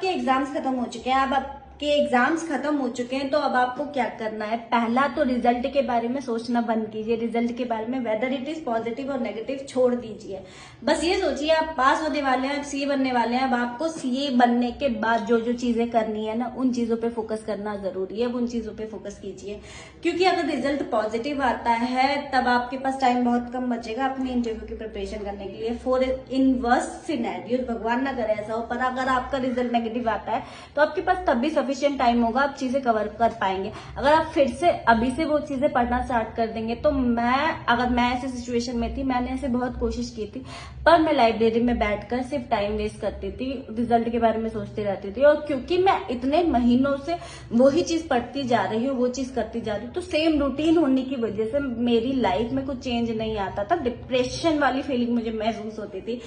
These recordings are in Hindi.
आपके एग्जाम्स खत्म हो चुके हैं, अब आपके एग्जाम्स खत्म हो चुके हैं, तो अब आपको क्या करना है? पहला तो रिजल्ट के बारे में सोचना बंद कीजिए। रिजल्ट के बारे में वेदर इट इज पॉजिटिव और नेगेटिव छोड़ दीजिए। बस ये सोचिए आप पास होने वाले हैं, सीए बनने वाले हैं। अब आपको सीए बनने के बाद जो जो चीजें करनी है ना, उन चीजों पे फोकस करना जरूरी है। अब उन चीजों पे फोकस कीजिए, क्योंकि अगर रिजल्ट पॉजिटिव आता है तब आपके पास टाइम बहुत कम बचेगा अपने इंटरव्यू की प्रिपरेशन करने के लिए। फॉर इन वर्स्ट सिनेरियोस, भगवान ना करे ऐसा हो, पर अगर आपका रिजल्ट नेगेटिव आता है तो आपके पास तब भी सफिशिएंट टाइम होगा, आप चीजें कवर कर पाएंगे। अगर आप फिर से अभी से वो चीजें पढ़ना स्टार्ट कर देंगे तो अगर मैं ऐसी सिचुएशन में थी, मैंने ऐसे बहुत कोशिश की थी, पर मैं लाइब्रेरी में बैठकर सिर्फ टाइम वेस्ट करती थी, रिजल्ट के बारे में सोचती रहती थी। और क्योंकि मैं इतने महीनों से वही चीज पढ़ती जा रही हूँ, वो चीज करती जा रही हूँ, तो सेम रूटीन होने की वजह से मेरी लाइफ में कुछ चेंज नहीं आता था। डिप्रेशन वाली फीलिंग मुझे महसूस होती थी।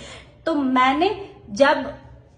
तो मैंने जब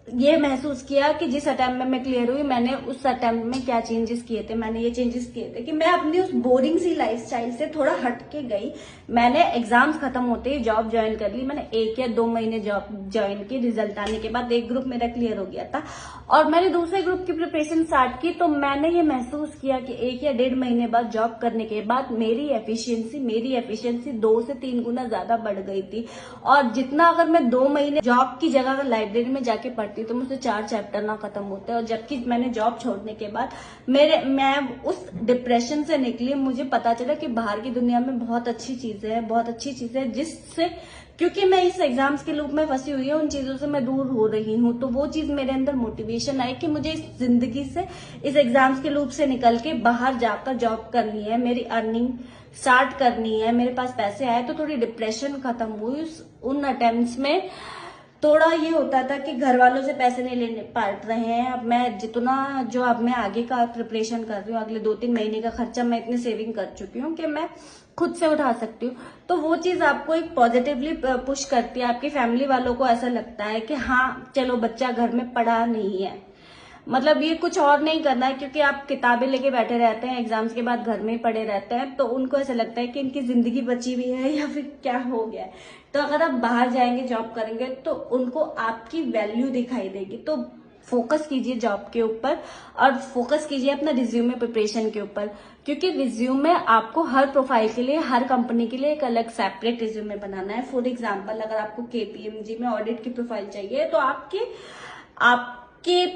ये महसूस किया कि जिस अटेम्प्ट में मैं क्लियर हुई, मैंने उस अटेम्प्ट में क्या चेंजेस किए थे, मैंने ये चेंजेस किए थे कि मैं अपनी उस बोरिंग सी लाइफस्टाइल से थोड़ा हट के गई। मैंने एग्जाम्स खत्म होते ही जॉब ज्वाइन कर ली। मैंने 1 या 2 महीने जॉब ज्वाइन की। रिजल्ट आने के बाद एक ग्रुप मेरा क्लियर हो गया था और मैंने दूसरे ग्रुप की प्रिपरेशन स्टार्ट की। तो मैंने ये महसूस किया कि 1 या 1.5 महीने बाद जॉब करने के बाद मेरी एफिशिएंसी 2 से 3 गुना ज्यादा बढ़ गई थी। और जितना अगर मैं 2 महीने जॉब की जगह अगर लाइब्रेरी में जाके पढ़ती तो मुझसे 4 चैप्टर ना खत्म होते। और जबकि मैंने जॉब छोड़ने के बाद मैं उस डिप्रेशन से निकली। मुझे पता चला कि बाहर की दुनिया में बहुत अच्छी चीजें हैं, जिससे क्योंकि मैं इस एग्जाम्स के लूप में फंसी हुई हूँ, उन चीजों से मैं दूर हो रही हूँ। तो वो चीज मेरे अंदर मोटिवेशन आई कि मुझे इस जिंदगी से, इस एग्जाम्स के लूप से निकल के बाहर जाकर जॉब करनी है, मेरी अर्निंग स्टार्ट करनी है, मेरे पास पैसे आए। तो थोड़ी डिप्रेशन खत्म हुई। उन अटेम्प्ट्स में थोड़ा ये होता था कि घर वालों से पैसे नहीं लेने पड़ रहे हैं। अब मैं जितना जो अब मैं आगे का प्रिपरेशन कर रही हूँ, अगले 2-3 महीने का खर्चा मैं इतनी सेविंग कर चुकी हूँ कि मैं खुद से उठा सकती हूँ। तो वो चीज आपको एक पॉजिटिवली पुश करती है। आपकी फैमिली वालों को ऐसा लगता है कि हाँ चलो बच्चा घर में पढ़ा नहीं है, मतलब ये कुछ और नहीं करना है, क्योंकि आप किताबें लेके बैठे रहते हैं, एग्जाम्स के बाद घर में ही पड़े रहते हैं, तो उनको ऐसा लगता है कि इनकी जिंदगी बची हुई है या फिर क्या हो गया है। तो अगर आप बाहर जाएंगे, जॉब करेंगे, तो उनको आपकी वैल्यू दिखाई देगी। तो फोकस कीजिए जॉब के ऊपर और फोकस कीजिए अपना रिज्यूमे प्रिपरेशन के ऊपर, क्योंकि रिज्यूमे आपको हर प्रोफाइल के लिए, हर कंपनी के लिए एक अलग सेपरेट रिज्यूमे बनाना है। फॉर एग्जाम्पल, अगर आपको केपीएमजी में ऑडिट की प्रोफाइल चाहिए तो आपके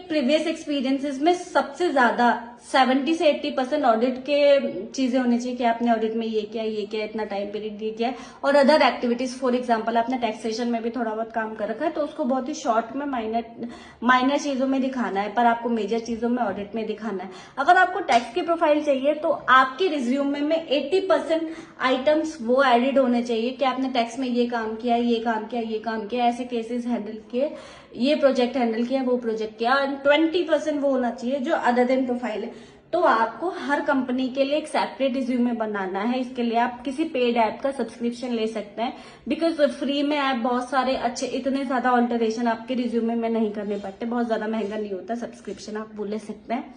प्रीवियस एक्सपीरियंसेस में सबसे ज्यादा 70 से 80% ऑडिट के चीजें होनी चाहिए कि आपने ऑडिट में ये किया, इतना टाइम पीरियड ये किया है। और अदर एक्टिविटीज, फॉर एग्जांपल आपने टैक्सेशन में भी थोड़ा बहुत काम कर रखा है, तो उसको बहुत ही शॉर्ट में माइनर चीजों में दिखाना है, पर आपको मेजर चीजों में ऑडिट में दिखाना है। अगर आपको टैक्स की प्रोफाइल चाहिए तो आपके रिज्यूमे में 80% आइटम्स वो एडिड होने चाहिए कि आपने टैक्स में ये काम किया, ऐसे केसेस हैंडल किए, ये प्रोजेक्ट हैंडल किया, वो प्रोजेक्ट किया। 20% वो होना चाहिए जो अदर देन प्रोफाइल है। तो आपको हर कंपनी के लिए एक सेपरेट रिज्यूमे बनाना है। इसके लिए आप किसी पेड ऐप का सब्सक्रिप्शन ले सकते हैं, बिकॉज फ्री में ऐप बहुत सारे अच्छे, इतने ज्यादा ऑल्टरेशन आपके रिज्यूमे में नहीं करने पड़ते, बहुत ज्यादा महंगा नहीं होता, सब्सक्रिप्शन आप वो ले सकते हैं।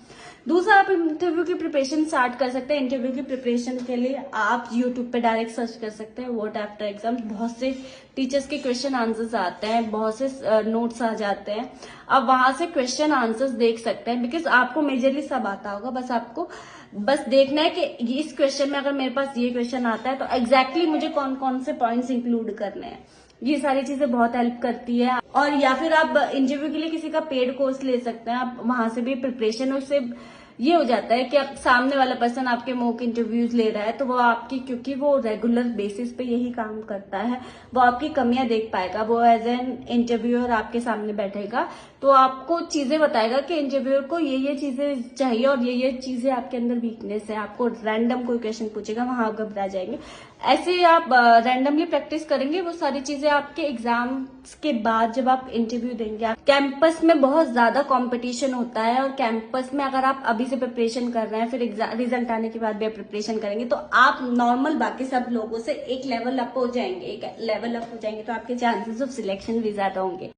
दूसरा, आप इंटरव्यू की प्रिपरेशन स्टार्ट कर सकते हैं। इंटरव्यू की प्रिपरेशन के लिए आप यूट्यूब पे डायरेक्ट सर्च कर सकते हैं व्हाट आफ्टर एग्जाम। बहुत से टीचर्स के क्वेश्चन आंसर्स आते हैं, बहुत से नोट्स आ जाते हैं, आप वहां से क्वेश्चन आंसर्स देख सकते हैं, बिकॉज आपको मेजरली सब आता होगा। बस देखना है कि इस क्वेश्चन में अगर मेरे पास ये क्वेश्चन आता है तो एग्जैक्टली मुझे कौन कौन से पॉइंट्स इंक्लूड करने हैं। ये सारी चीजें बहुत हेल्प करती है। और या फिर आप इंटरव्यू के लिए किसी का पेड कोर्स ले सकते हैं, आप वहां से भी प्रिपरेशन, उससे ये हो जाता है कि आप सामने वाला पर्सन आपके मॉक इंटरव्यूज ले रहा है, तो वो आपकी, क्योंकि वो रेगुलर बेसिस पे यही काम करता है, वो आपकी कमियां देख पाएगा। वो एज एन इंटरव्यूअर आपके सामने बैठेगा तो आपको चीजें बताएगा कि इंटरव्यूअर को ये चीजें चाहिए और ये चीजें आपके अंदर वीकनेस है। आपको रैंडम कोई क्वेश्चन पूछेगा, वहां आप घबरा जाएंगे। ऐसे आप रैंडमली प्रैक्टिस करेंगे, वो सारी चीजें आपके एग्जाम्स के बाद जब आप इंटरव्यू देंगे। कैंपस में बहुत ज्यादा कंपटीशन होता है, और कैंपस में अगर आप अभी से प्रिपरेशन कर रहे हैं, फिर रिजल्ट आने के बाद भी आप प्रिपरेशन करेंगे, तो आप नॉर्मल बाकी सब लोगों से एक लेवल अप हो जाएंगे, तो आपके चांसेस ऑफ सिलेक्शन भी ज्यादा होंगे।